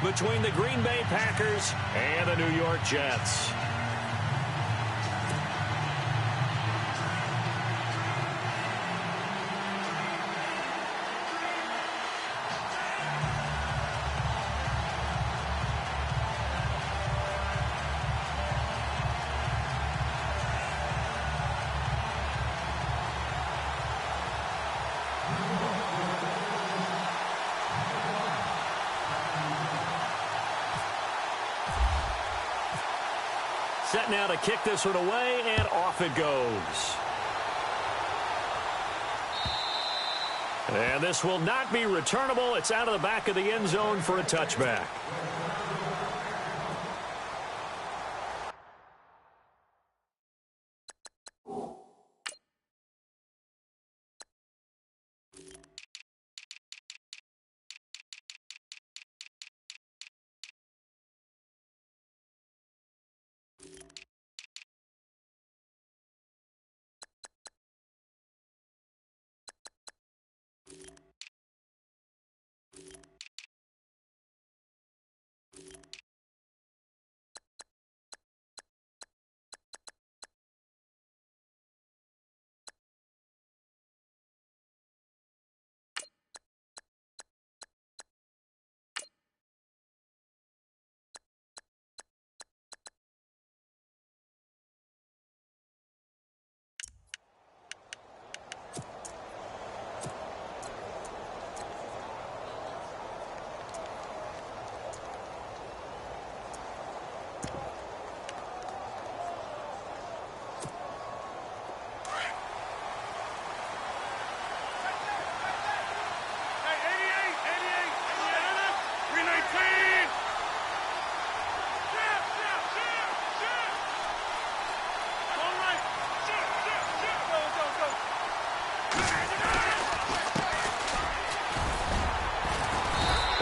between the Green Bay Packers and the New York Jets. Set now to kick this one away, and off it goes. And this will not be returnable. It's out of the back of the end zone for a touchback.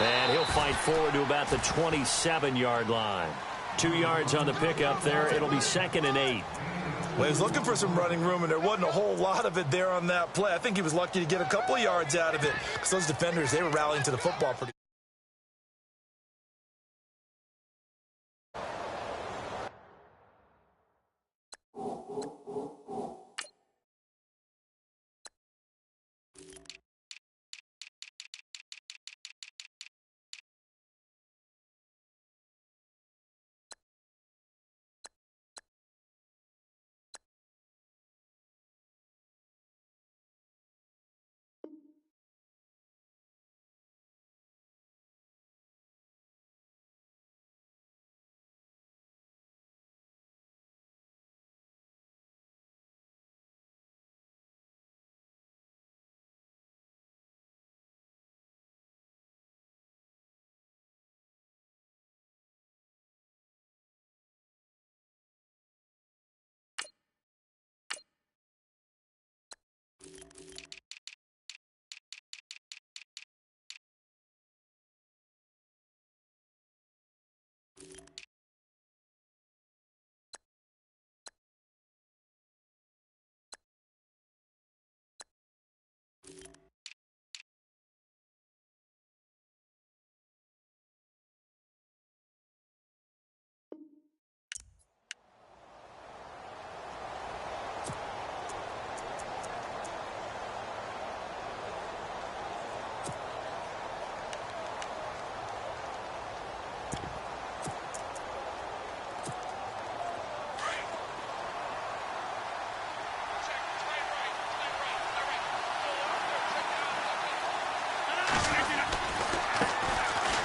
And he'll fight forward to about the 27-yard line. 2 yards on the pickup there. It'll be 2nd and 8. Well, he was looking for some running room, and there wasn't a whole lot of it there on that play. I think he was lucky to get a couple of yards out of it because those defenders, they were rallying to the football pretty.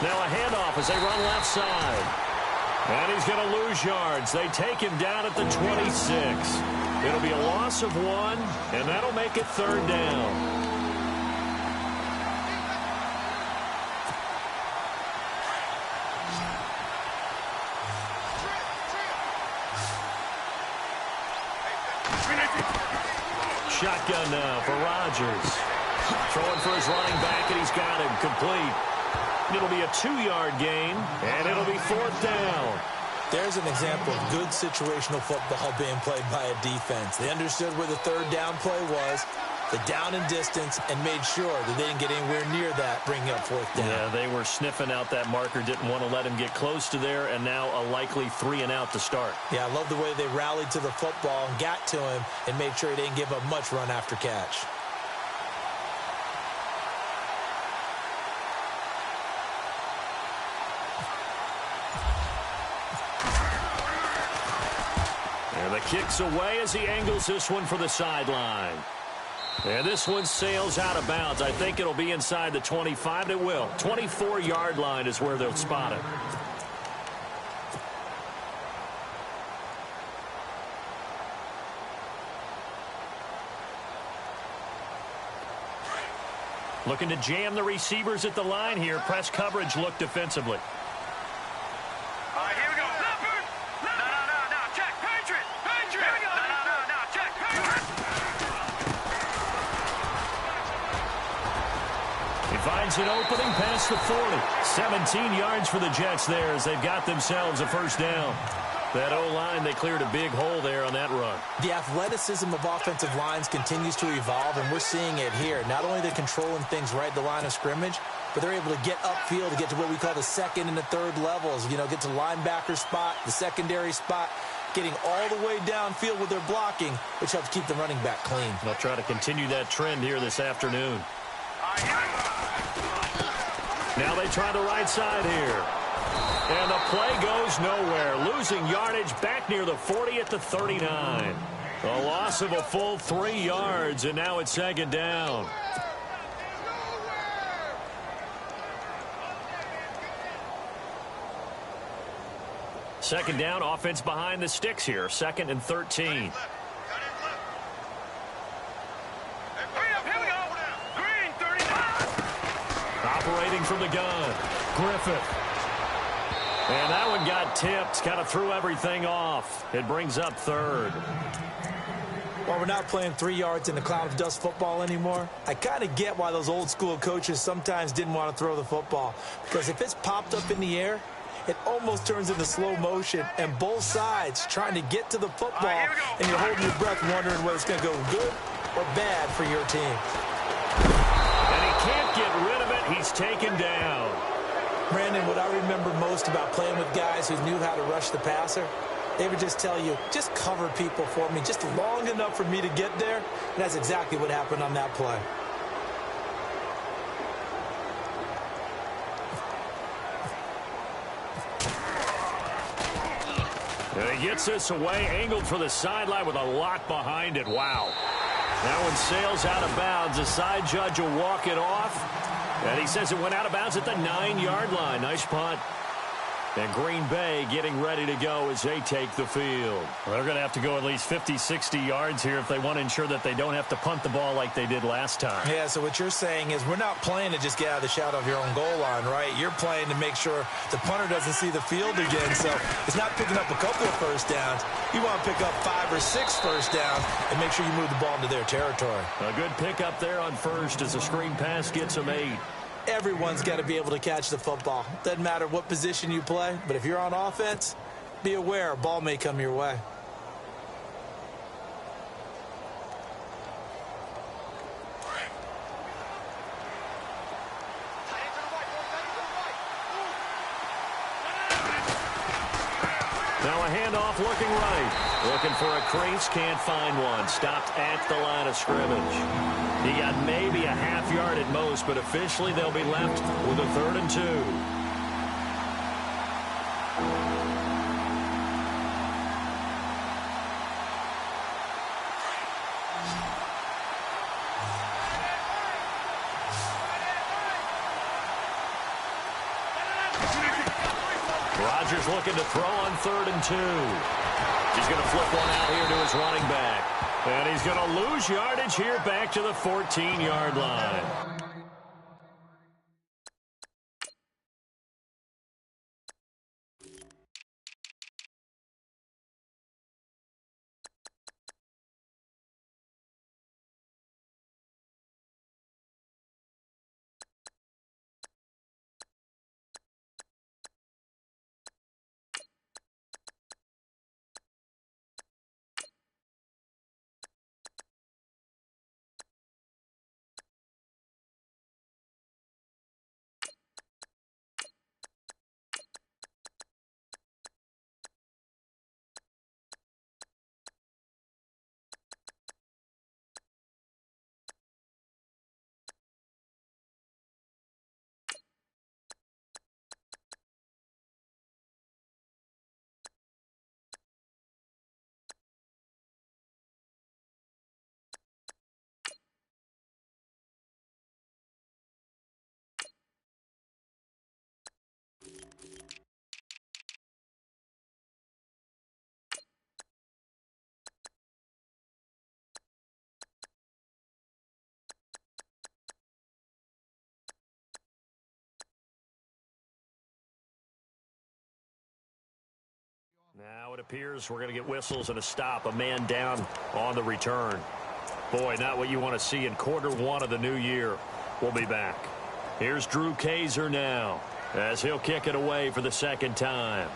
Now a handoff as they run left side. And he's going to lose yards. They take him down at the 26. It'll be a loss of 1, and that'll make it 3rd down. Shotgun now for Rodgers. Throwing for his running back, and he's got him complete. It'll be a 2-yard gain, and it'll be 4th down. There's an example of good situational football being played by a defense. They understood where the 3rd down play was. the down and distance and made sure that they didn't get anywhere near that, bringing up fourth down. Yeah, they were sniffing out that marker, didn't want to let him get close to there, and now a likely 3-and-out to start. Yeah, I love the way they rallied to the football and got to him and made sure he didn't give up much run after catch. And the kick's away as he angles this one for the sideline. And this one sails out of bounds. I think it'll be inside the 25. It will. 24-yard line is where they'll spot it. Looking to jam the receivers at the line here. Press coverage look defensively. All right, here we go. Leopard! No, check. Patriot! Here we go. No, check. Patriot! He finds an opening past the 40. 17 yards for the Jets there as they've got themselves a first down. That O-line, they cleared a big hole there on that run. The athleticism of offensive lines continues to evolve, and we're seeing it here. Not only they're controlling things right at the line of scrimmage, but they're able to get upfield to get to what we call the second and the third levels. You know, get to the linebacker spot, the secondary spot, getting all the way downfield with their blocking, which helps keep the running back clean. They'll try to continue that trend here this afternoon. Now they try the right side here. And the play goes nowhere. Losing yardage back near the 40 at the 39. A loss of a full 3 yards, and now it's second down. Second down, offense behind the sticks here. 2nd and 13. Operating from the gun, Griffith. And that one got tipped, kind of threw everything off. It brings up 3rd. While we're not playing 3 yards in the cloud of dust football anymore, I kind of get why those old school coaches sometimes didn't want to throw the football. Because if it's popped up in the air, it almost turns into slow motion, and both sides trying to get to the football, and you're holding your breath wondering whether it's going to go good or bad for your team. And he can't get rid of it. He's taken down. Brandon, what I remember most about playing with guys who knew how to rush the passer, they would just tell you, just cover people for me, just long enough for me to get there. And that's exactly what happened on that play. And he gets this away, angled for the sideline with a lot behind it. Wow. That one sails out of bounds. The side judge will walk it off. And he says it went out of bounds at the 9-yard line. Nice punt. And Green Bay getting ready to go as they take the field. Well, they're going to have to go at least 50, 60 yards here if they want to ensure that they don't have to punt the ball like they did last time. Yeah, so what you're saying is we're not playing to just get out of the shadow of your own goal line, right? You're playing to make sure the punter doesn't see the field again. So it's not picking up a couple of first downs. You want to pick up 5 or 6 first downs and make sure you move the ball into their territory. A good pickup there on first as the screen pass gets them 8. Everyone's got to be able to catch the football. Doesn't matter what position you play, but if you're on offense, be aware a ball may come your way. Now a handoff looking right. Looking for a crease, can't find one. Stopped at the line of scrimmage. He got maybe a half yard at most, but officially they'll be left with a 3rd and 2. Rodgers looking to throw on 3rd and 2. He's going to flip one out here to his running back. And he's going to lose yardage here back to the 14-yard line. Now it appears we're going to get whistles and a stop. A man down on the return. Boy, not what you want to see in quarter one of the new year. We'll be back. Here's Drew Kaiser now as he'll kick it away for the second time.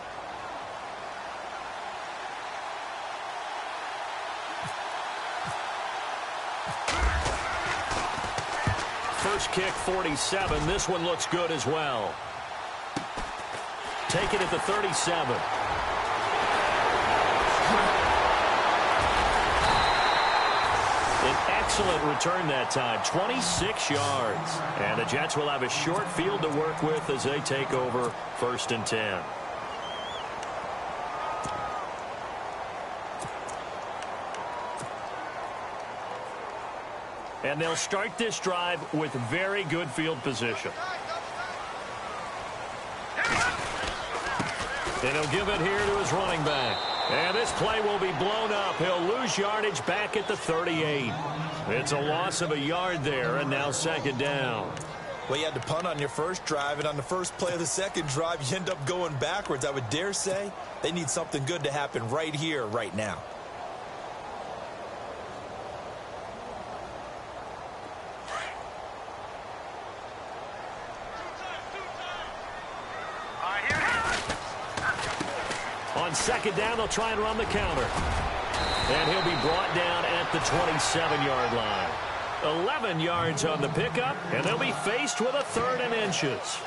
First kick, 47. This one looks good as well. Take it at the 37. An excellent return that time, 26 yards. And the Jets will have a short field to work with as they take over 1st and 10. And they'll start this drive with very good field position. And he'll give it here to his running back. And this play will be blown up. He'll lose yardage back at the 38. It's a loss of a yard there, and now 2nd down. Well, you had to punt on your first drive, and on the first play of the second drive, you end up going backwards. I would dare say they need something good to happen right here, right now. On 2nd down, they'll try and run the counter. And he'll be brought down at the 27-yard line. 11 yards on the pickup, and they'll be faced with a 3rd and inches.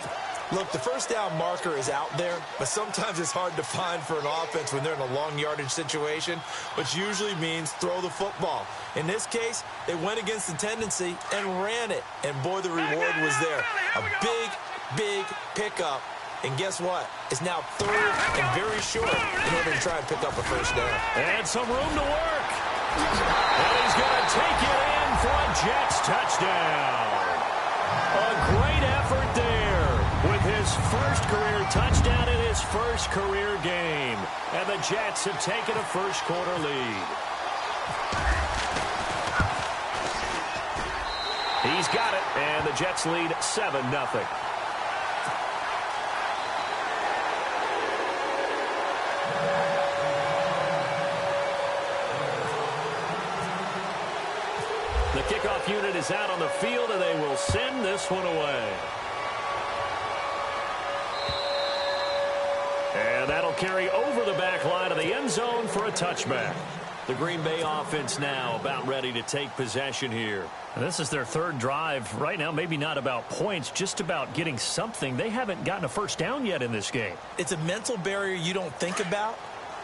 Look, the first down marker is out there, but sometimes it's hard to find for an offense when they're in a long yardage situation, which usually means throw the football. In this case, they went against the tendency and ran it. And boy, the reward was there. A big pickup. And guess what? It's now 3rd and very short in order to try and pick up a first down. And some room to work. And he's going to take it in for a Jets touchdown. A great effort there with his first career touchdown in his first career game. And the Jets have taken a first quarter lead. He's got it, and the Jets lead 7-0. The kickoff unit is out on the field, and they will send this one away. And that'll carry over the back line of the end zone for a touchback. The Green Bay offense now about ready to take possession here. And this is their 3rd drive. Right now, maybe not about points, just about getting something. They haven't gotten a first down yet in this game. It's a mental barrier you don't think about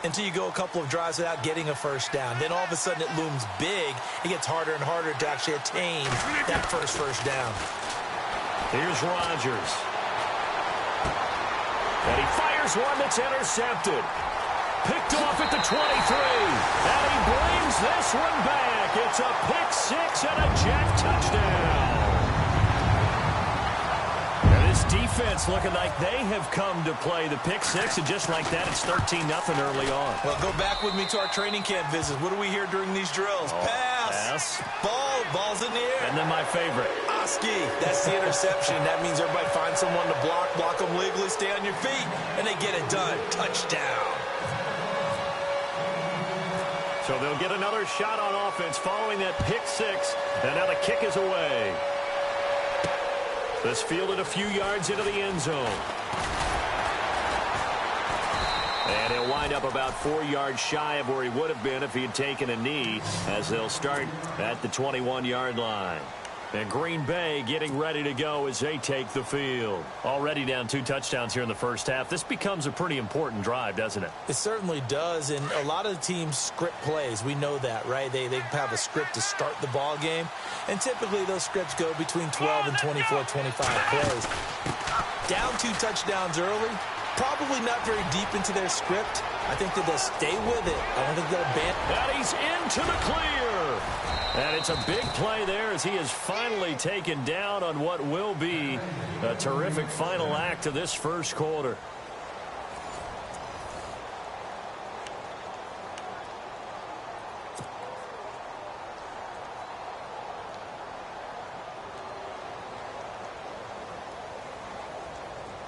until you go a couple of drives without getting a first down. Then all of a sudden it looms big. It gets harder and harder to actually attain that first down. Here's Rodgers. And he fires one that's intercepted. Picked off at the 23. And he brings this one back. It's a pick 6 and a Jet touchdown. Defense looking like they have come to play the pick 6, and just like that, it's 13-0 early on. Well, go back with me to our training camp visits. What do we hear during these drills? Pass. Ball's in the air. And then my favorite. Oski. That's the interception. That means everybody finds someone to block them legally, stay on your feet, and they get it done. Touchdown. So they'll get another shot on offense following that pick 6, and now the kick is away. This fielded a few yards into the end zone. And he'll wind up about 4 yards shy of where he would have been if he had taken a knee, as they'll start at the 21-yard line. And Green Bay getting ready to go as they take the field. Already down 2 touchdowns here in the first half. This becomes a pretty important drive, doesn't it? It certainly does, and a lot of the teams script plays. We know that, right? They have a script to start the ball game, and typically those scripts go between 12 and 24, 25 plays. Down 2 touchdowns early, probably not very deep into their script. I think that they'll stay with it. I don't think they'll abandon. And he's into the clear. And it's a big play there as he is finally taken down on what will be a terrific final act of this first quarter.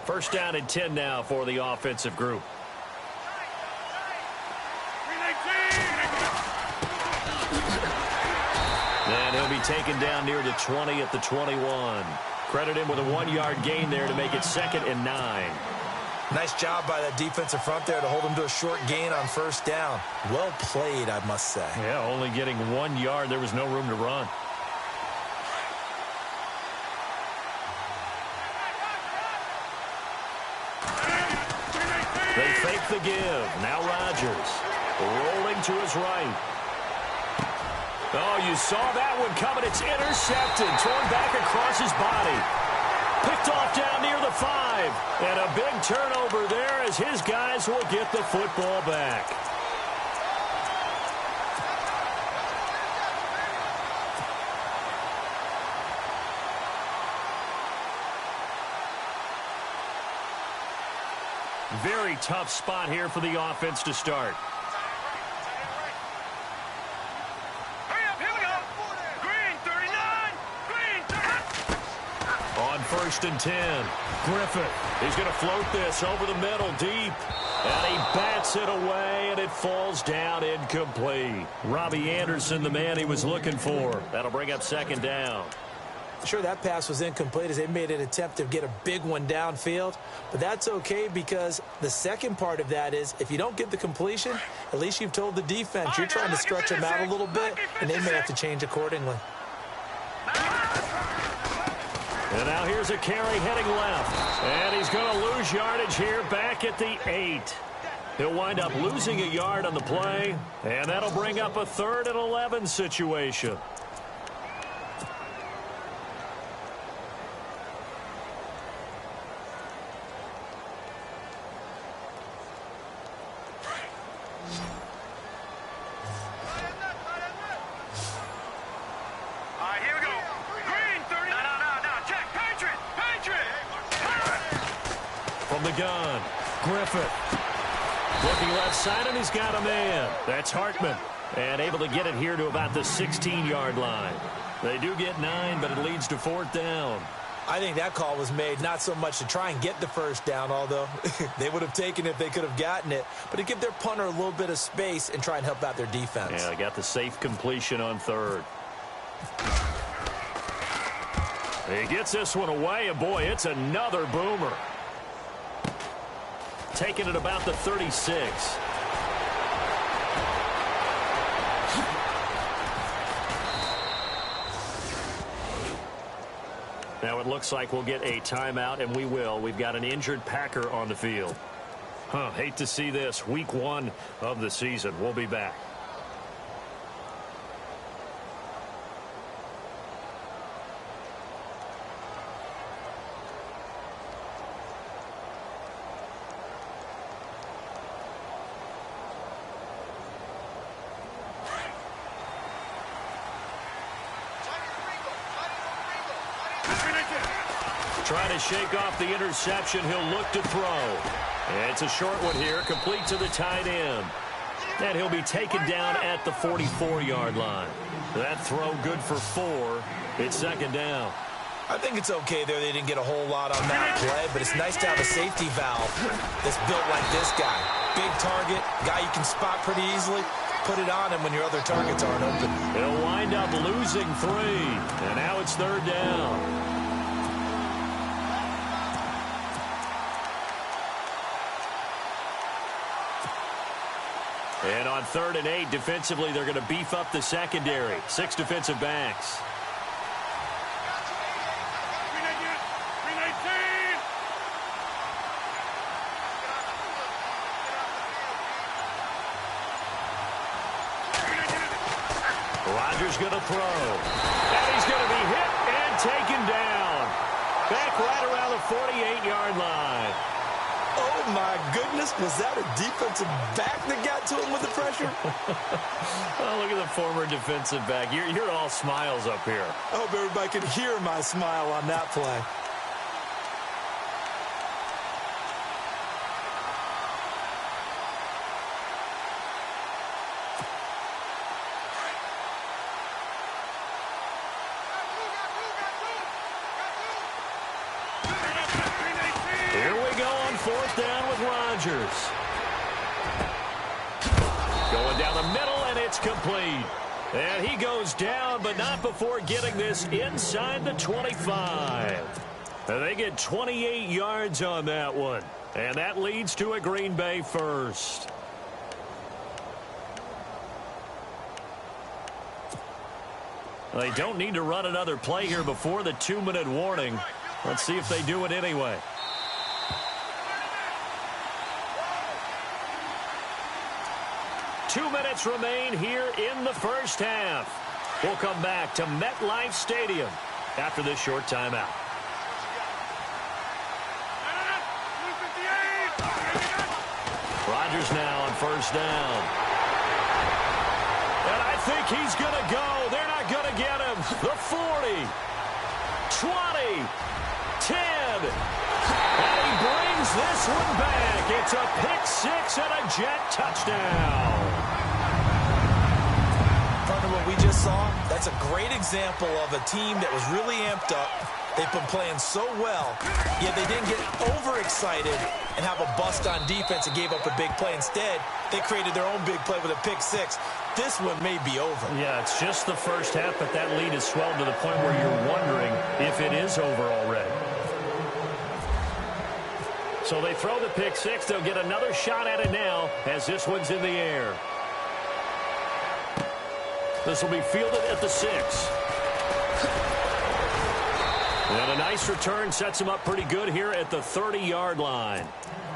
First down and 10 now for the offensive group. And he'll be taken down near the 20 at the 21. Credit him with a 1-yard gain there to make it 2nd and 9. Nice job by that defensive front there to hold him to a short gain on first down. Well played, I must say. Yeah, only getting 1 yard. There was no room to run. They fake the give. Now Rodgers rolling to his right. Oh, you saw that one coming. It's intercepted. Thrown back across his body. Picked off down near the 5. And a big turnover there as his guys will get the football back. Very tough spot here for the offense to start. Hurry up, here we go. Green, 39. Green, 39. On 1st and 10, Griffith. He's going to float this over the middle deep. And he bats it away, and it falls down incomplete. Robbie Anderson, the man he was looking for. That'll bring up 2nd down. Sure, that pass was incomplete as they made an attempt to get a big one downfield. But that's okay because the second part of that is if you don't get the completion, at least you've told the defense you're trying to stretch them out a little bit, and they may have to change accordingly. And now here's a carry heading left. And he's going to lose yardage here back at the 8. He'll wind up losing a yard on the play, and that'll bring up a 3rd and 11 situation. From the gun, Griffith. Looking left side, and he's got a man. That's Hartman. And able to get it here to about the 16-yard line. They do get 9, but it leads to 4th down. I think that call was made not so much to try and get the first down, although they would have taken it if they could have gotten it, but to give their punter a little bit of space and try and help out their defense. Yeah, they got the safe completion on 3rd. He gets this one away, and boy, it's another boomer. Taking it about the 36. Now it looks like we'll get a timeout, and we will. We've got an injured Packer on the field. Hate to see this. Week 1 of the season. We'll be back. Trying to shake off the interception. He'll look to throw. It's a short one here, complete to the tight end. And he'll be taken down at the 44-yard line. That throw good for 4. It's 2nd down. I think it's okay there. They didn't get a whole lot on that play, but it's nice to have a safety valve that's built like this guy. Big target, guy you can spot pretty easily. Put it on him when your other targets aren't open. He'll wind up losing 3, and now it's 3rd down. And on 3rd and 8, defensively, they're going to beef up the secondary. 6 defensive backs. Rodgers going to throw. And he's going to be hit and taken down. Back right around the 48-yard line. Oh, my goodness. Was that a defensive back that got to him with the pressure? Oh, look at the former defensive back. You're all smiles up here. I hope everybody could hear my smile on that play. Here we go on 4th down with Rodgers. Going down the middle, and it's complete. And he goes down, but not before getting this inside the 25. And they get 28 yards on that one. And that leads to a Green Bay first. They don't need to run another play here before the 2-minute warning. Let's see if they do it anyway. Two minutes remain here in the first half. We'll come back to MetLife Stadium after this short timeout. Rodgers now on first down. And I think he's going to go. They're not going to get him. The 40, 20, 10. And he brings this one back. It's a pick six and a Jet touchdown. Partner, what we just saw, that's a great example of a team that was really amped up. They've been playing so well, yet they didn't get overexcited and have a bust on defense and gave up a big play. Instead, they created their own big play with a pick six. This one may be over. Yeah, it's just the first half, but that lead has swelled to the point where you're wondering if it is over already. So they throw the pick six. They'll get another shot at it now as this one's in the air. This will be fielded at the 6. And a nice return sets him up pretty good here at the 30-yard line.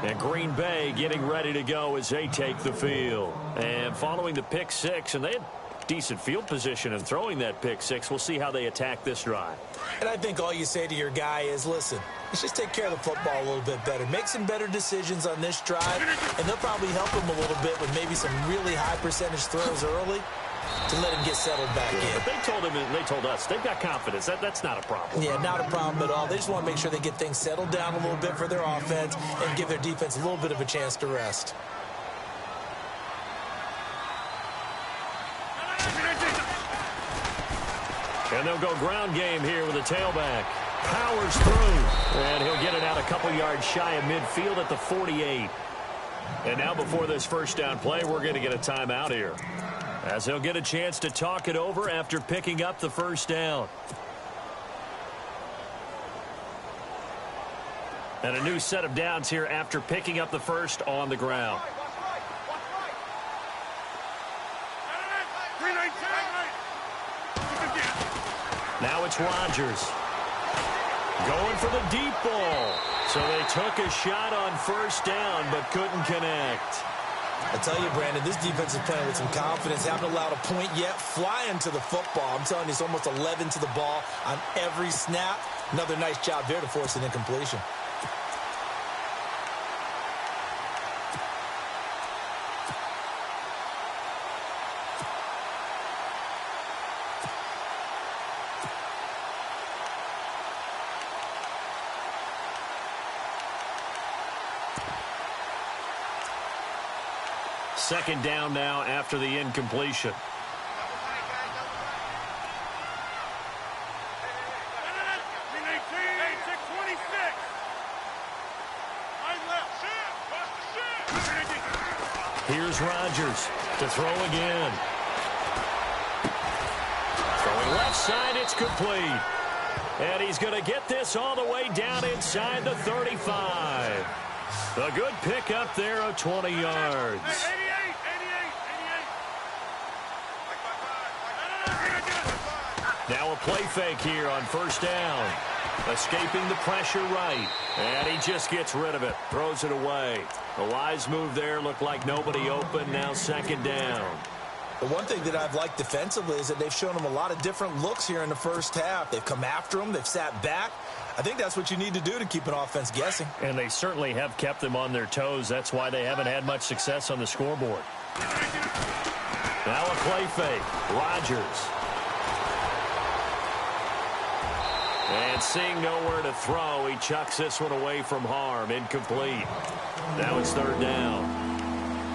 And Green Bay getting ready to go as they take the field. And following the pick six, and they had decent field position in throwing that pick six. We'll see how they attack this drive. And I think all you say to your guy is, listen, let's just take care of the football a little bit better. Make some better decisions on this drive, and they'll probably help him a little bit with maybe some really high percentage throws early to let him get settled back in. But they told him, and they told us, they've got confidence. That's not a problem. Yeah, not a problem at all. They just want to make sure they get things settled down a little bit for their offense and give their defense a little bit of a chance to rest. And they'll go ground game here with a tailback. Powers through, and he'll get it out a couple yards shy of midfield at the 48. And now before this first down play, we're going to get a timeout here, as they'll get a chance to talk it over after picking up the first down. And a new set of downs here after picking up the first on the ground. Now it's Rodgers going for the deep ball. So they took a shot on first down but couldn't connect. I tell you, Brandon, this defense is playing with some confidence. Haven't allowed a point yet. Flying to the football. I'm telling you, it's almost 11 to the ball on every snap. Another nice job there to force an incompletion. Second down now after the incompletion. Here's Rodgers to throw again. Throwing left side, it's complete. And he's going to get this all the way down inside the 35. A good pickup there of 20 yards. Now a play fake here on first down. Escaping the pressure right. And he just gets rid of it. Throws it away. A wise move there. Looked like nobody open. Now second down. The one thing that I've liked defensively is that they've shown him a lot of different looks here in the first half. They've come after him. They've sat back. I think that's what you need to do to keep an offense guessing. And they certainly have kept them on their toes. That's why they haven't had much success on the scoreboard. Now a play fake. Rodgers. And seeing nowhere to throw, he chucks this one away from harm. Incomplete. Now it's third down.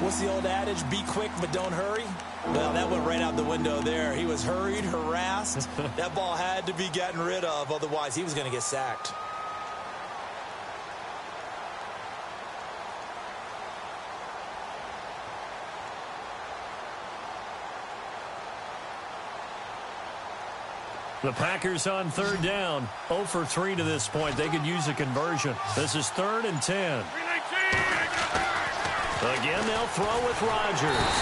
What's the old adage? Be quick, but don't hurry. Well, that went right out the window there. He was hurried, harassed. That ball had to be gotten rid of. Otherwise, he was going to get sacked. The Packers on third down. 0 for 3 to this point. They could use a conversion. This is 3rd and 10. Again, they'll throw with Rodgers.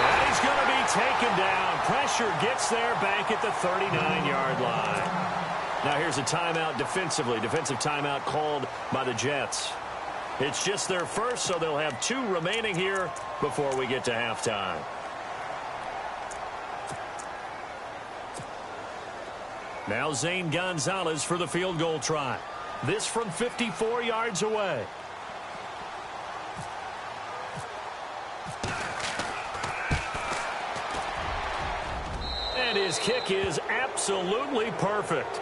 And he's going to be taken down. Pressure gets there back at the 39-yard line. Now here's a timeout defensively. Defensive timeout called by the Jets. It's just their first, so they'll have 2 remaining here before we get to halftime. Now Zane Gonzalez for the field goal try. This from 54 yards away. And his kick is absolutely perfect.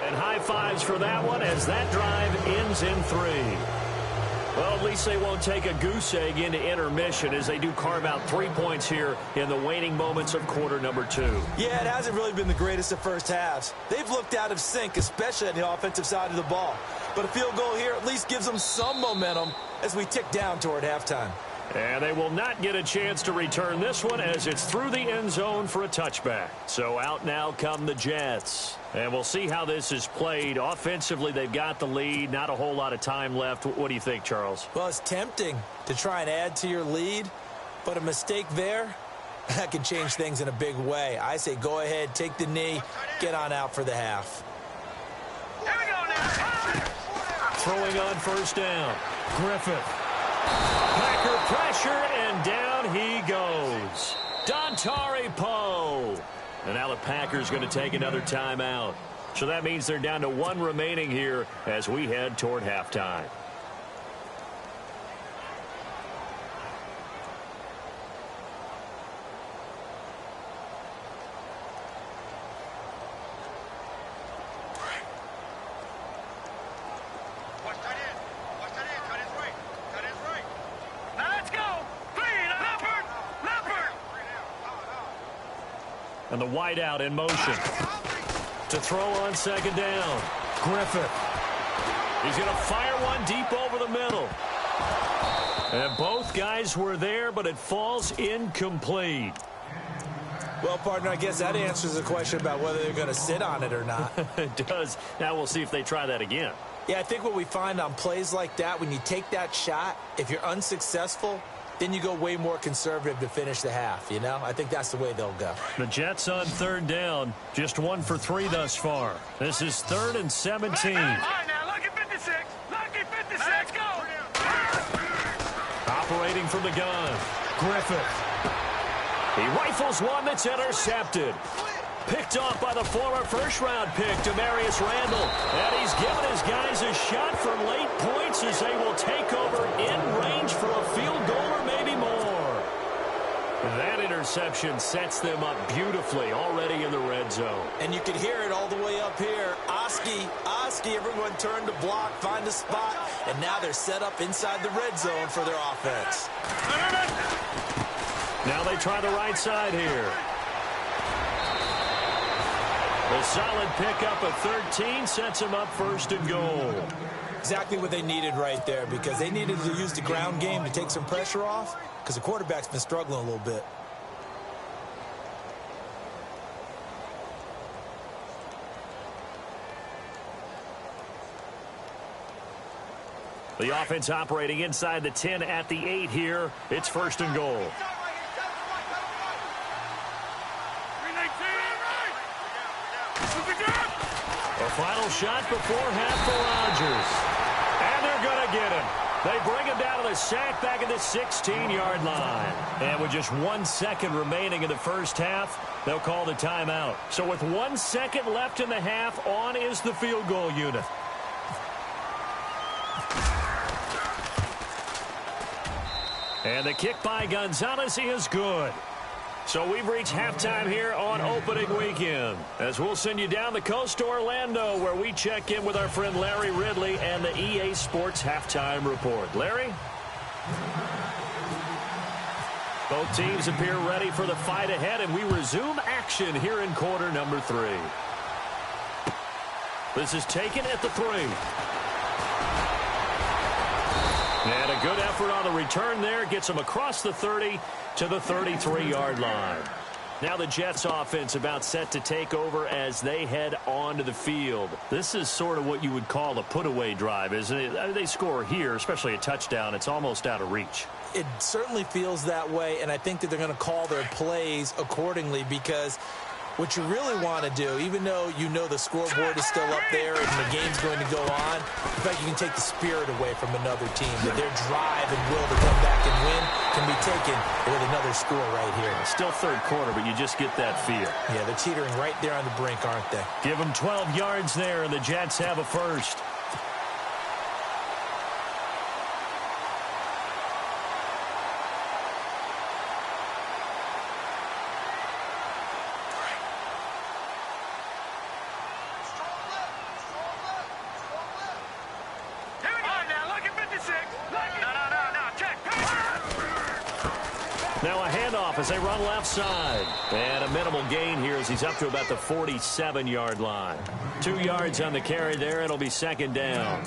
And high fives for that one as that drive ends in 3. Well, at least they won't take a goose egg into intermission as they do carve out 3 points here in the waning moments of quarter number 2. Yeah, it hasn't really been the greatest of first halves. They've looked out of sync, especially on the offensive side of the ball. But a field goal here at least gives them some momentum as we tick down toward halftime. And they will not get a chance to return this one as it's through the end zone for a touchback. So out now come the Jets. And we'll see how this is played. Offensively, they've got the lead. Not a whole lot of time left. What do you think, Charles? Well, it's tempting to try and add to your lead, but a mistake there, that can change things in a big way. I say go ahead, take the knee, get on out for the half. Here we go now. Throwing on first down. Griffith. Packer pressure, and down he goes. Dontari Poe. And now the Packers going to take another timeout. So that means they're down to 1 remaining here as we head toward halftime. Watch that in. Watch that in. Cut his right. Cut his right. Now let's go. Leopard. Leopard. And the wideout in motion. To throw on second down. Griffith. He's going to fire one deep over the middle. And both guys were there, but it falls incomplete. Well, partner, I guess that answers the question about whether they're going to sit on it or not. It does. Now we'll see if they try that again. Yeah, I think what we find on plays like that, when you take that shot, if you're unsuccessful, then you go way more conservative to finish the half, you know? I think that's the way they'll go. The Jets on third down, just 1 for 3 thus far. This is 3rd and 17. All right, now, lucky 56. Lucky 56. Let's go. Operating from the gun, Griffith. He rifles one that's intercepted. Picked off by the former first-round pick, Demarius Randall. And he's given his guys a shot for late points as they will take over in range for a field goal or maybe more. That interception sets them up beautifully already in the red zone. And you can hear it all the way up here. Oski, everyone turned to block, find a spot, and now they're set up inside the red zone for their offense. Now they try the right side here. A solid pickup of 13 sets them up 1st and goal. Exactly what they needed right there, because they needed to use the ground game to take some pressure off, because the quarterback's been struggling a little bit. The offense operating inside the 10 at the 8 here. It's 1st and goal. A final shot before half for Rodgers. And they're going to get him. They bring him down to the sack back at the 16-yard line. And with just 1 second remaining in the first half, they'll call the timeout. So with 1 second left in the half, on is the field goal unit. And the kick by Gonzalez is good. So we've reached halftime here on opening weekend, as we'll send you down the coast to Orlando, where we check in with our friend Larry Ridley and the EA Sports Halftime Report. Larry? Both teams appear ready for the fight ahead, and we resume action here in quarter number 3. This is taken at the 3. And a good effort on the return there. Gets him across the 30 to the 33-yard line. Now the Jets offense about set to take over as they head onto the field. This is sort of what you would call a put-away drive, isn't it? I mean, they score here, especially a touchdown. It's almost out of reach. It certainly feels that way, and I think that they're going to call their plays accordingly because what you really want to do, even though you know the scoreboard is still up there and the game's going to go on, in fact, you can take the spirit away from another team, that their drive and will to come back and win can be taken with another score right here. Still third quarter, but you just get that feel. Yeah, they're teetering right there on the brink, aren't they? Give them 12 yards there, and the Jets have a first. Now a handoff as they run left side. And a minimal gain here as he's up to about the 47-yard line. 2 yards on the carry there. It'll be second down.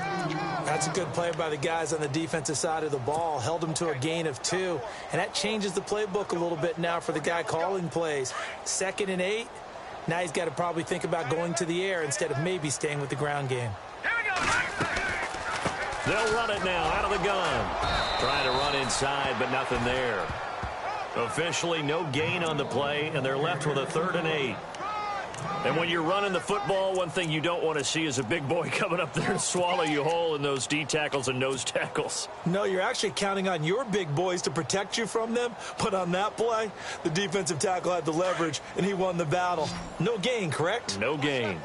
That's a good play by the guys on the defensive side of the ball. Held them to a gain of 2. And that changes the playbook a little bit now for the guy calling plays. 2nd and 8. Now he's got to probably think about going to the air instead of maybe staying with the ground game. They'll run it now out of the gun. Trying to run inside, but nothing there. Officially no gain on the play, and they're left with a 3rd and 8. And when you're running the football, one thing you don't want to see is a big boy coming up there and swallow you whole in those D tackles and nose tackles. No, you're actually counting on your big boys to protect you from them. But on that play, the defensive tackle had the leverage, and he won the battle. No gain, correct? No gain.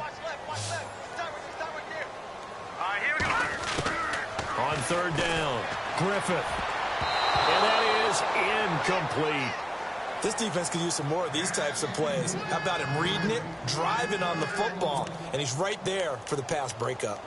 On 3rd down, Griffith. And that is incomplete. This defense could use some more of these types of plays. How about him reading it, driving on the football, and he's right there for the pass breakup.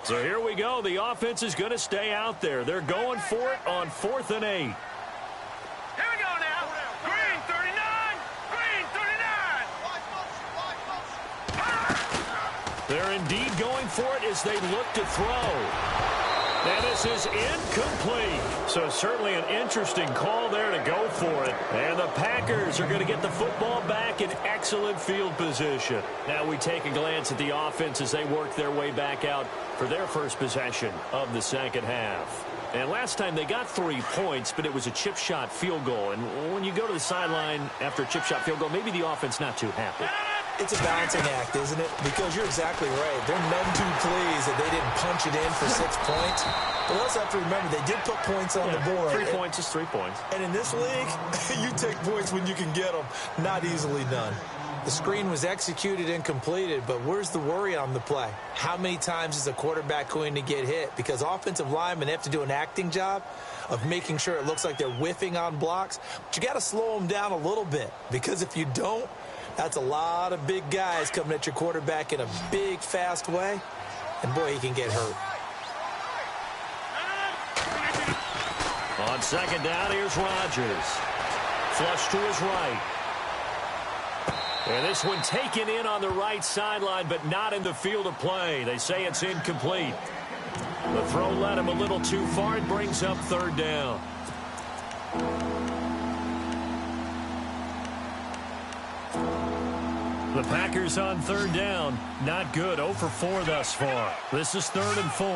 So here we go. The offense is going to stay out there. They're going for it on 4th and 8. Here we go now. Green 39. Green 39. They're indeed going for it as they look to throw. And this is incomplete. So certainly an interesting call there to go for it. And the Packers are going to get the football back in excellent field position. Now we take a glance at the offense as they work their way back out for their first possession of the second half. And last time they got 3 points, but it was a chip shot field goal. And when you go to the sideline after a chip shot field goal, maybe the offense not too happy. It's a balancing act, isn't it? Because you're exactly right. They're none too pleased that they didn't punch it in for 6 points. But we also have to remember they did put points on the board. 3 points is 3 points. And in this league, you take points when you can get them. Not easily done. The screen was executed and completed, but where's the worry on the play? How many times is a quarterback going to get hit? Because offensive linemen have to do an acting job of making sure it looks like they're whiffing on blocks. But you got to slow them down a little bit, because if you don't, that's a lot of big guys coming at your quarterback in a big, fast way. And, boy, he can get hurt. On 2nd down, here's Rodgers. Flush to his right. And this one taken in on the right sideline, but not in the field of play. They say it's incomplete. The throw led him a little too far. It brings up 3rd down. The Packers on 3rd down. Not good. 0 for 4 thus far. This is 3rd and 4.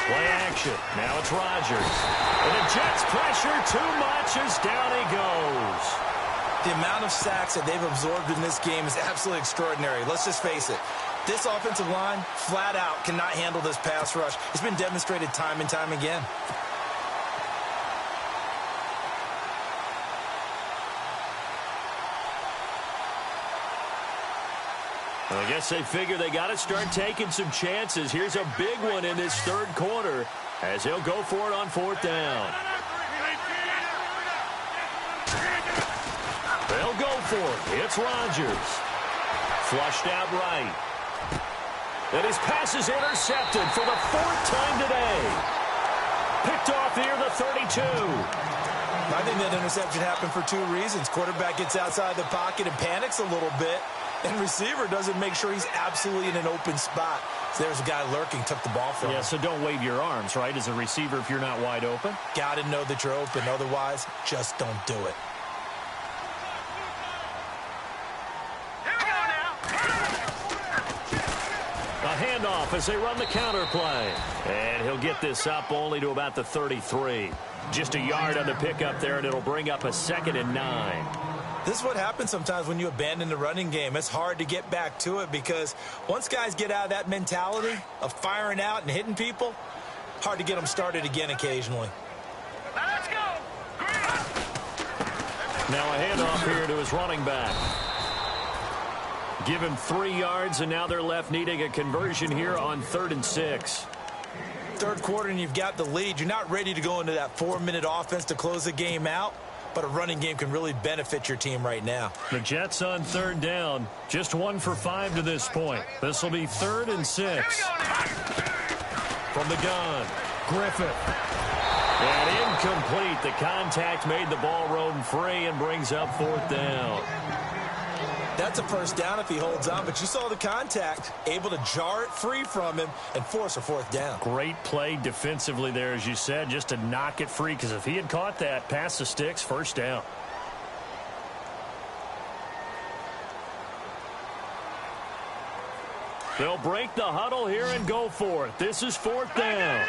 Play action. Now it's Rodgers. And the Jets pressure too much as down he goes. The amount of sacks that they've absorbed in this game is absolutely extraordinary. Let's just face it. This offensive line, flat out, cannot handle this pass rush. It's been demonstrated time and time again. I guess they figure they got to start taking some chances. Here's a big one in this 3rd quarter as he'll go for it on 4th down. They'll go for it. It's Rodgers. Flushed out right. And his pass is intercepted for the 4th time today. Picked off near the 32. I think that interception happened for two reasons. Quarterback gets outside the pocket and panics a little bit, and receiver doesn't make sure he's absolutely in an open spot. So there's a guy lurking, took the ball from him. Yeah, so don't wave your arms, right, as a receiver if you're not wide open. Got to know that you're open. Otherwise, just don't do it. Here we go now. A handoff as they run the counter play. And he'll get this up only to about the 33. Just a yard on the pickup there, and it'll bring up a 2nd and 9. This is what happens sometimes when you abandon the running game. It's hard to get back to it because once guys get out of that mentality of firing out and hitting people, hard to get them started again occasionally. Now let's go. Now a handoff here to his running back. Give him 3 yards, and now they're left needing a conversion here on 3rd and 6. Third quarter and you've got the lead. You're not ready to go into that 4-minute offense to close the game out, but a running game can really benefit your team right now. The Jets on 3rd down. Just 1 for 5 to this point. This will be 3rd and 6. From the gun, Griffith. And incomplete. The contact made the ball roam free and brings up 4th down. That's a first down if he holds on, but you saw the contact, able to jar it free from him and force a 4th down. Great play defensively there, as you said, just to knock it free, because if he had caught that, past the sticks, 1st down. They'll break the huddle here and go for it. This is 4th down.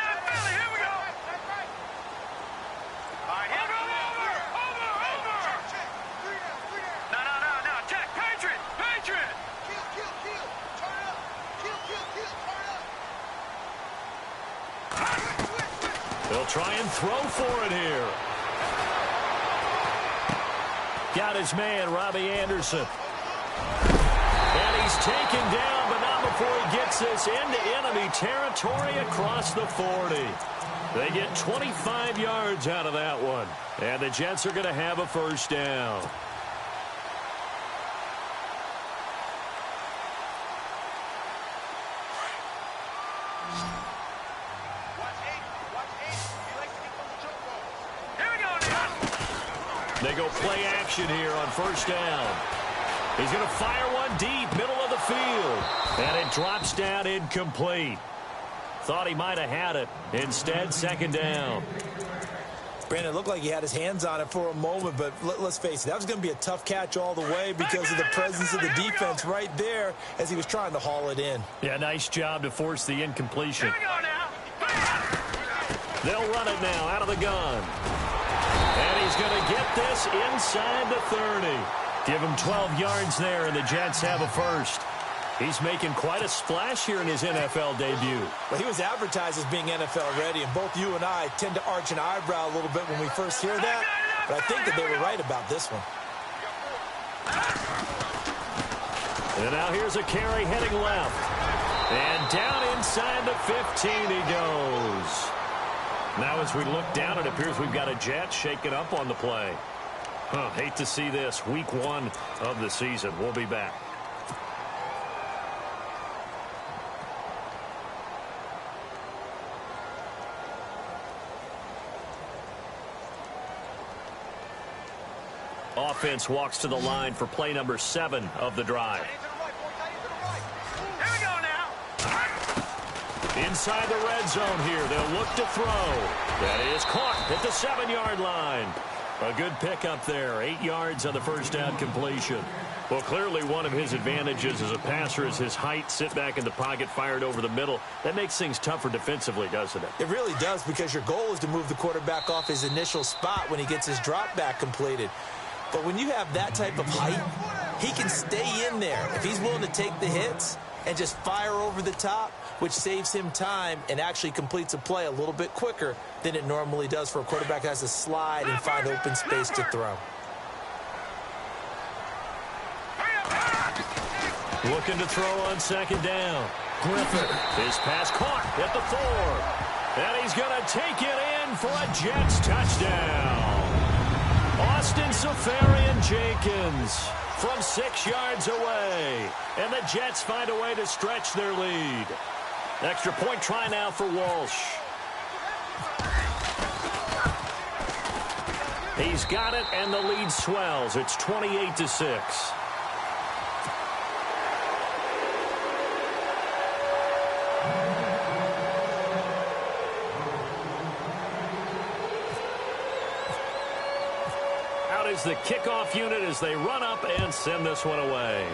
They'll try and throw for it here. Got his man, Robbie Anderson. And he's taken down, but not before he gets this into enemy territory across the 40. They get 25 yards out of that one. And the Jets are going to have a 1st down. They go play action here on 1st down. He's going to fire one deep, middle of the field. And it drops down incomplete. Thought he might have had it. Instead, 2nd down. Brandon, it looked like he had his hands on it for a moment, but let's face it, that was going to be a tough catch all the way because of the presence of the defense right there as he was trying to haul it in. Yeah, nice job to force the incompletion. They'll run it now out of the gun. And he's going to get this inside the 30. Give him 12 yards there, and the Jets have a 1st. He's making quite a splash here in his NFL debut. Well, he was advertised as being NFL ready, and both you and I tend to arch an eyebrow a little bit when we first hear that. But I think that they were right about this one. And now here's a carry heading left. And down inside the 15 he goes. Now as we look down, it appears we've got a Jet shaking up on the play. Hate to see this. Week 1 of the season. We'll be back. Offense walks to the line for play number 7 of the drive. Here we go now. Inside the red zone here. They'll look to throw. That is caught at the 7-yard line. A good pickup there. 8 yards on the 1st down completion. Well, clearly one of his advantages as a passer is his height. Sit back in the pocket, fired over the middle. That makes things tougher defensively, doesn't it? It really does, because your goal is to move the quarterback off his initial spot when he gets his drop back completed. But when you have that type of height, he can stay in there if he's willing to take the hits and just fire over the top, which saves him time and actually completes a play a little bit quicker than it normally does for a quarterback that has to slide and find open space to throw. Looking to throw on 2nd down. Griffith. His pass caught at the 4. And he's going to take it in for a Jets touchdown. Austin Safarian-Jenkins from 6 yards away. And the Jets find a way to stretch their lead. Extra point try now for Walsh. He's got it, and the lead swells. It's 28-6. Out is the kickoff unit as they run up and send this one away.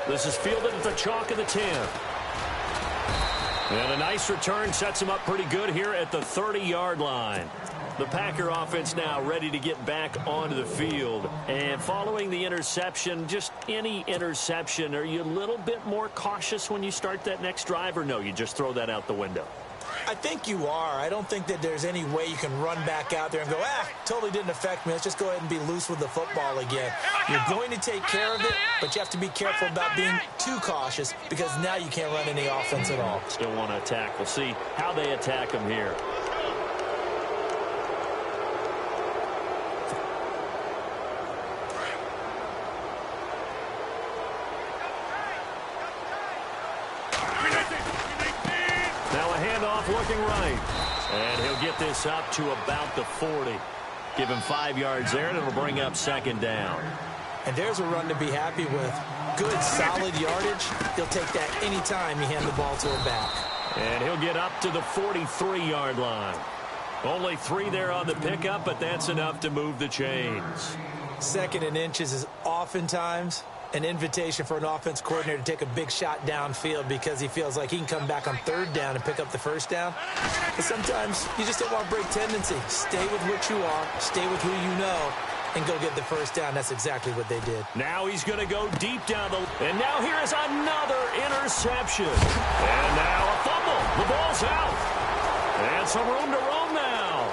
This is fielded at the chalk of the 10. And a nice return sets him up pretty good here at the 30-yard line. The Packer offense now ready to get back onto the field. And following the interception, just any interception, are you a little bit more cautious when you start that next drive, or no, you just throw that out the window? I think you are. I don't think that there's any way you can run back out there and go, totally didn't affect me. Let's just go ahead and be loose with the football again. You're going to take care of it, but you have to be careful about being too cautious because now you can't run any offense at all. Still want to attack. We'll see how they attack him here. Looking right. And he'll get this up to about the 40. Give him 5 yards there, and it'll bring up second down. And there's a run to be happy with. Good, solid yardage. He'll take that any time you hand the ball to him back. And he'll get up to the 43-yard line. Only 3 there on the pickup, but that's enough to move the chains. 2nd and inches is oftentimes an invitation for an offense coordinator to take a big shot downfield because he feels like he can come back on 3rd down and pick up the 1st down. But sometimes you just don't want to break tendency. Stay with what you are, stay with who you know, and go get the 1st down. That's exactly what they did. Now he's going to go deep down the... And now here is another interception. And now a fumble. The ball's out. And some room to roam now.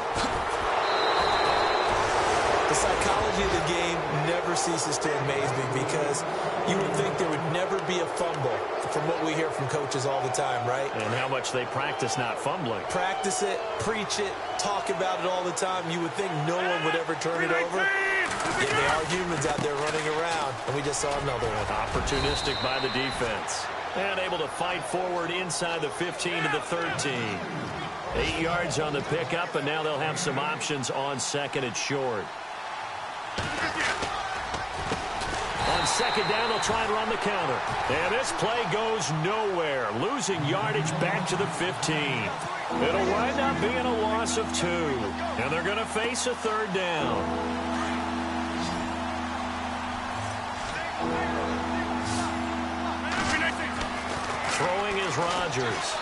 The psychology of the game never ceases to amaze me because you would think there would never be a fumble from what we hear from coaches all the time, right? And how much they practice not fumbling. Practice it, preach it, talk about it all the time. You would think no one would ever turn it over. Yet they are humans out there running around, and we just saw another one. Opportunistic by the defense. And able to fight forward inside the 15 to the 13. 8 yards on the pickup, and now they'll have some options on 2nd and short. On 2nd down, they'll try and run the counter. And this play goes nowhere. Losing yardage back to the 15. It'll wind up being a loss of 2. And they're going to face a 3rd down. Throwing is Rodgers.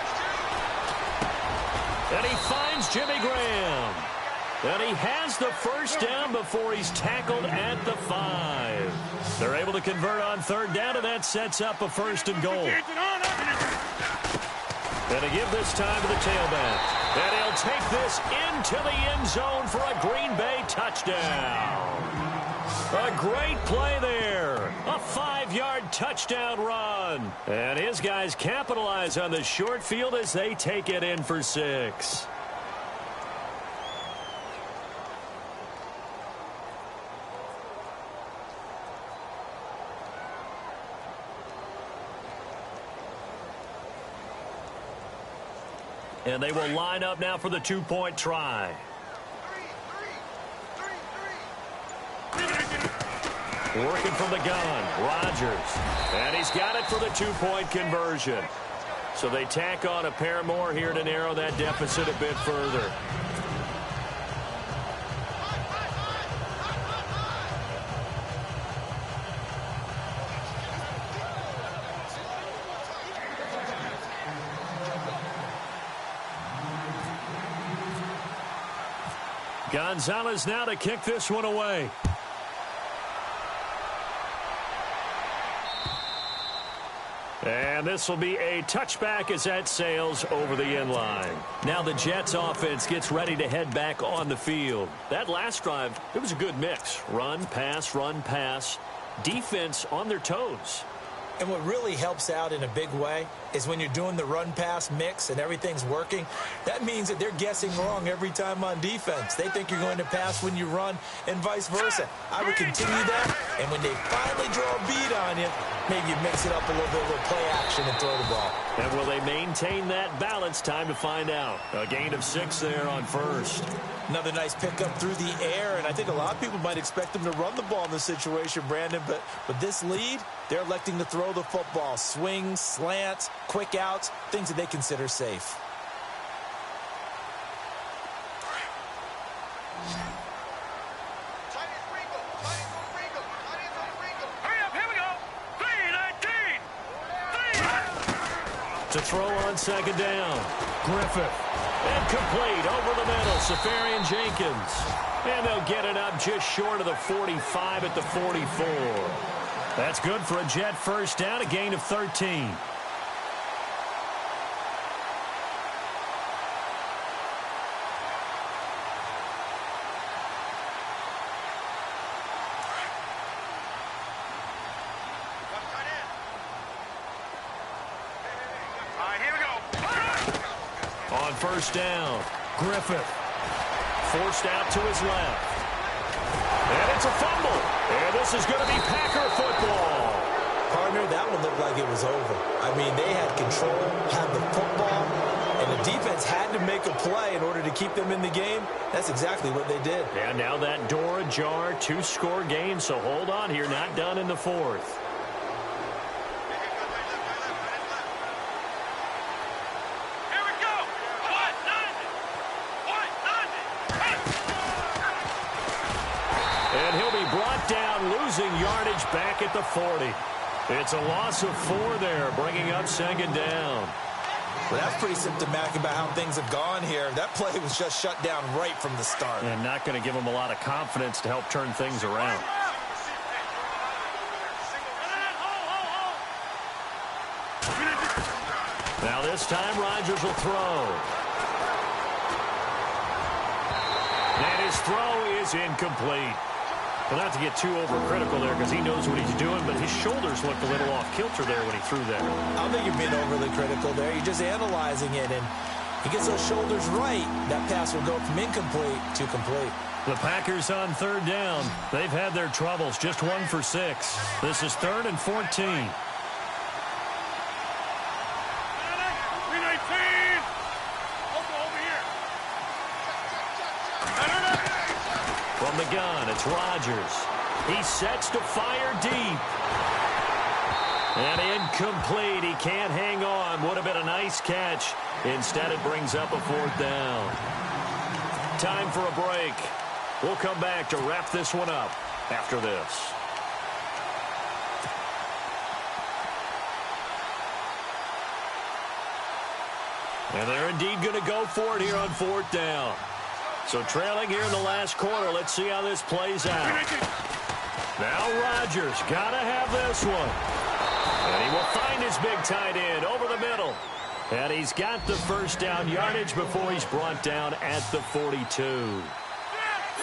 And he finds Jimmy Graham. And he has the 1st down before he's tackled at the 5. They're able to convert on 3rd down, and that sets up a 1st and goal. And to give this time to the tailback. And he'll take this into the end zone for a Green Bay touchdown. A great play there. A 5-yard touchdown run. And his guys capitalize on the short field as they take it in for 6. And they will line up now for the 2-point try. Working from the gun, Rodgers. And he's got it for the 2-point conversion. So they tack on a pair more here to narrow that deficit a bit further. Gonzalez now to kick this one away. And this will be a touchback as that sails over the end line. Now the Jets offense gets ready to head back on the field. That last drive, it was a good mix. Run, pass, defense on their toes. And what really helps out in a big way is when you're doing the run-pass mix and everything's working, that means that they're guessing wrong every time on defense. They think you're going to pass when you run and vice versa. I would continue that, and when they finally draw a bead on you, maybe you mix it up a little play action and throw the ball. And will they maintain that balance? Time to find out. A gain of 6 there on first. Another nice pickup through the air, and I think a lot of people might expect them to run the ball in this situation, Brandon, but with this lead, they're electing to throw the football. Swings, slants, quick outs, things that they consider safe. To throw on second down. Griffith. Incomplete over the middle. Safarian Jenkins. And they'll get it up just short of the 45 at the 44. That's good for a Jet first down, a gain of 13. First down. Griffith forced out to his left. And it's a fumble. And this is going to be Packer football. Partner, that one looked like it was over. I mean, they had control, had the football, and the defense had to make a play in order to keep them in the game. That's exactly what they did. And now that door ajar, 2-score game, so hold on here, not done in the fourth. Losing yardage back at the 40. It's a loss of 4 there, bringing up second down. Well, that's pretty symptomatic about how things have gone here. That play was just shut down right from the start. And not going to give them a lot of confidence to help turn things around. Now this time Rodgers will throw. And his throw is incomplete. Well, not to get too overcritical there because he knows what he's doing, but his shoulders looked a little off kilter there when he threw that. I don't think you're being overly critical there. You're just analyzing it, and he gets those shoulders right. That pass will go from incomplete to complete. The Packers on third down. They've had their troubles, just 1 for 6. This is 3rd and 14. From the gun, it's Rodgers. He sets to fire deep. And incomplete. He can't hang on. Would have been a nice catch. Instead, it brings up a 4th down. Time for a break. We'll come back to wrap this one up after this. And they're indeed going to go for it here on 4th down. So trailing here in the last quarter. Let's see how this plays out. Now Rodgers got to have this one. And he will find his big tight end over the middle. And he's got the first down yardage before he's brought down at the 42.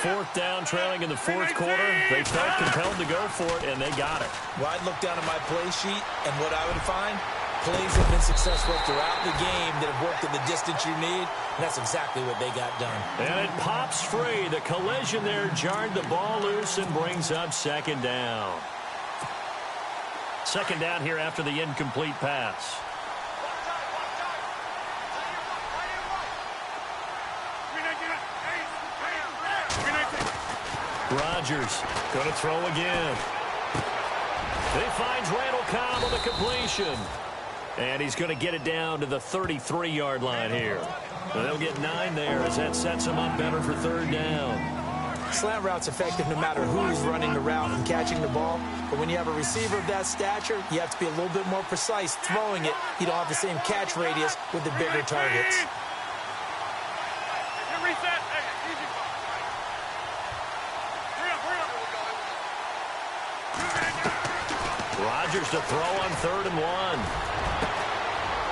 4th down, trailing in the 4th quarter. They felt compelled to go for it, and they got it. Well, I'd look down at my play sheet, and what I would find, plays have been successful throughout the game that have worked in the distance you need, and that's exactly what they got done. And it pops free. The collision there jarred the ball loose and brings up second down. Second down here after the incomplete pass. Rodgers going to throw again. He finds Randall Cobb on the completion. And he's going to get it down to the 33-yard line here. And they'll get 9 there as that sets him up better for 3rd down. Slant route's effective no matter who's running the route and catching the ball. But when you have a receiver of that stature, you have to be a little bit more precise throwing it. You don't have the same catch radius with the bigger targets. Rodgers to throw on 3rd and 1.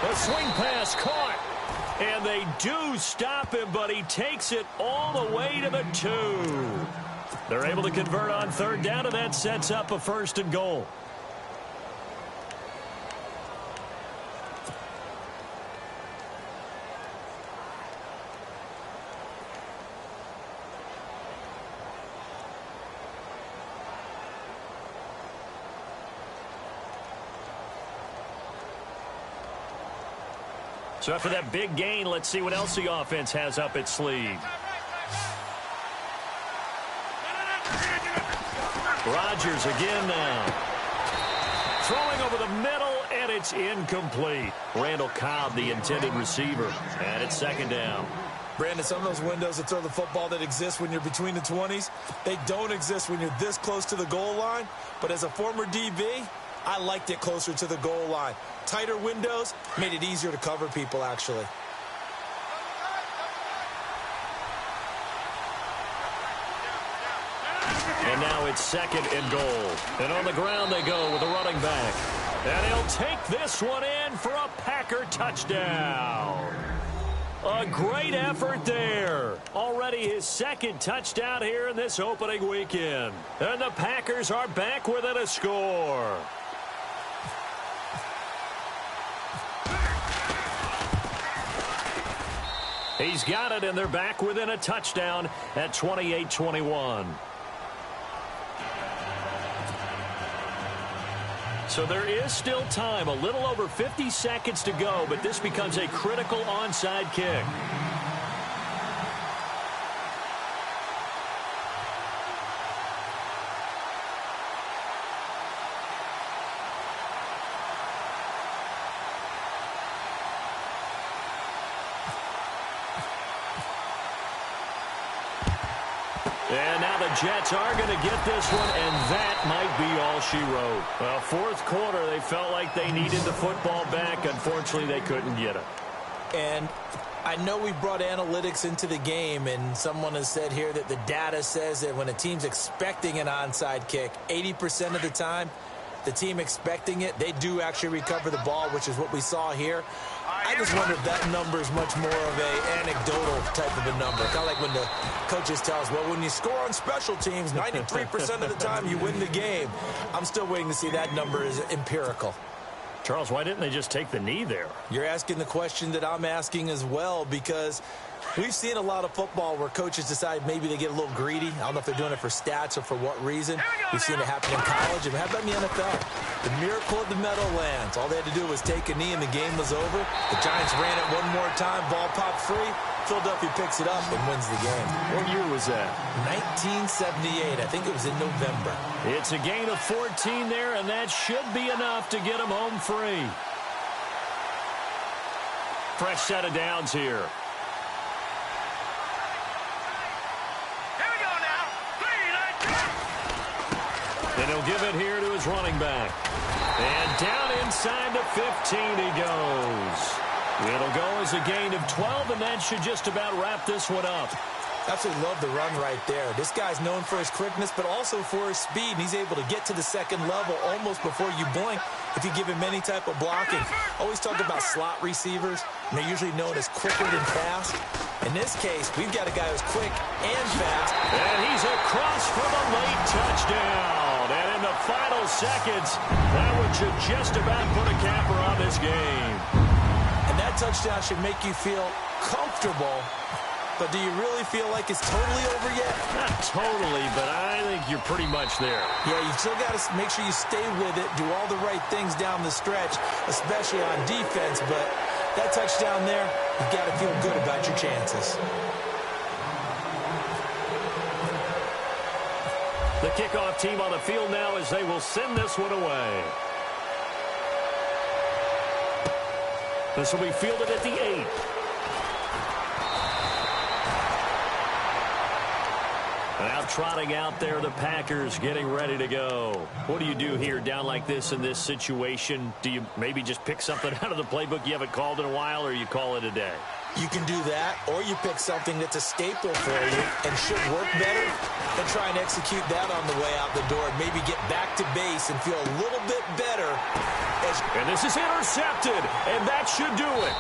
A swing pass caught. And they do stop him, but he takes it all the way to the 2. They're able to convert on 3rd down, and that sets up a 1st and goal. So after that big gain, let's see what else the offense has up its sleeve. Rodgers again now. Throwing over the middle, and it's incomplete. Randall Cobb, the intended receiver, and it's second down. Brandon, some of those windows to throw the football that exist when you're between the 20s, they don't exist when you're this close to the goal line. But as a former DB, I liked it closer to the goal line. Tighter windows made it easier to cover people, actually. And now it's second and goal. And on the ground they go with a running back. And he'll take this one in for a Packer touchdown. A great effort there. Already his second touchdown here in this opening weekend. And the Packers are back within a score. He's got it, and they're back within a touchdown at 28-21. So there is still time, a little over 50 seconds to go, but this becomes a critical onside kick. And now the Jets are going to get this one, and that might be all she wrote. Well, fourth quarter, they felt like they needed the football back. Unfortunately, they couldn't get it. And I know we brought analytics into the game, and someone has said here that the data says that when a team's expecting an onside kick, 80% of the time, the team expecting it, they do actually recover the ball, which is what we saw here. I just wonder if that number is much more of a anecdotal type of a number. Kind of like when the coaches tell us, well, when you score on special teams, 93% of the time you win the game. I'm still waiting to see that number is empirical. Charles, why didn't they just take the knee there? You're asking the question that I'm asking as well, because we've seen a lot of football where coaches decide maybe they get a little greedy. I don't know if they're doing it for stats or for what reason. We've seen it happen in college, and how about in the NFL? The miracle of the Meadowlands. All they had to do was take a knee, and the game was over. The Giants ran it one more time, ball popped free. Philadelphia picks it up and wins the game. What year was that? 1978. I think it was in November. It's a gain of 14 there, and that should be enough to get them home free. Fresh set of downs here. And he'll give it here to his running back. And down inside the 15 he goes. It'll go as a gain of 12, and that should just about wrap this one up. Absolutely love the run right there. This guy's known for his quickness, but also for his speed, and he's able to get to the second level almost before you blink if you give him any type of blocking. Always talk about slot receivers, and they're usually known as quicker than fast. In this case, we've got a guy who's quick and fast. And he's across for the late touchdown. And in the final seconds, that one should just about put a capper on this game. And that touchdown should make you feel comfortable. But do you really feel like it's totally over yet? Not totally, but I think you're pretty much there. Yeah, you've still got to make sure you stay with it, do all the right things down the stretch, especially on defense. But that touchdown there, you've got to feel good about your chances. The kickoff team on the field now as they will send this one away. This will be fielded at the 8. Now trotting out there, the Packers getting ready to go. What do you do here down like this in this situation? Do you maybe just pick something out of the playbook you haven't called in a while, or you call it a day? You can do that, or you pick something that's a staple for you and should work better, and try and execute that on the way out the door and maybe get back to base and feel a little bit better. And this is intercepted, and that should do it.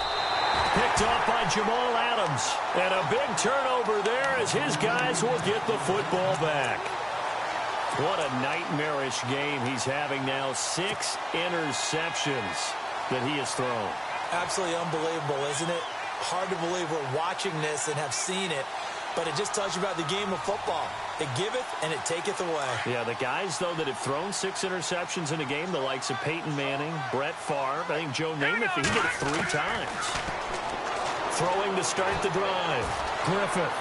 Picked off by Jamal Adams. And a big turnover there as his guys will get the football back. What a nightmarish game he's having now. 6 interceptions that he has thrown. Absolutely unbelievable, isn't it? Hard to believe we're watching this and have seen it. But it just tells you about the game of football. It giveth and it taketh away. Yeah, the guys, though, that have thrown 6 interceptions in a game, the likes of Peyton Manning, Brett Favre, I think Joe Namath, he did it 3 times. throwing to start the drive. Griffith.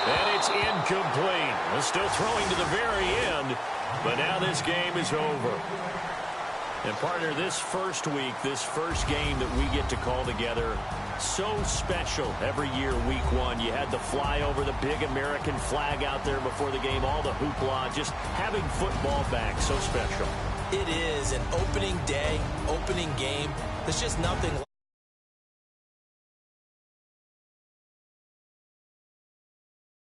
And it's incomplete. They're still throwing to the very end, but now this game is over. And, partner, this first week, this first game that we get to call together, so special every year, week one. You had the flyover, the big American flag out there before the game, all the hoopla, just having football back, so special. It is an opening day, opening game. There's just nothing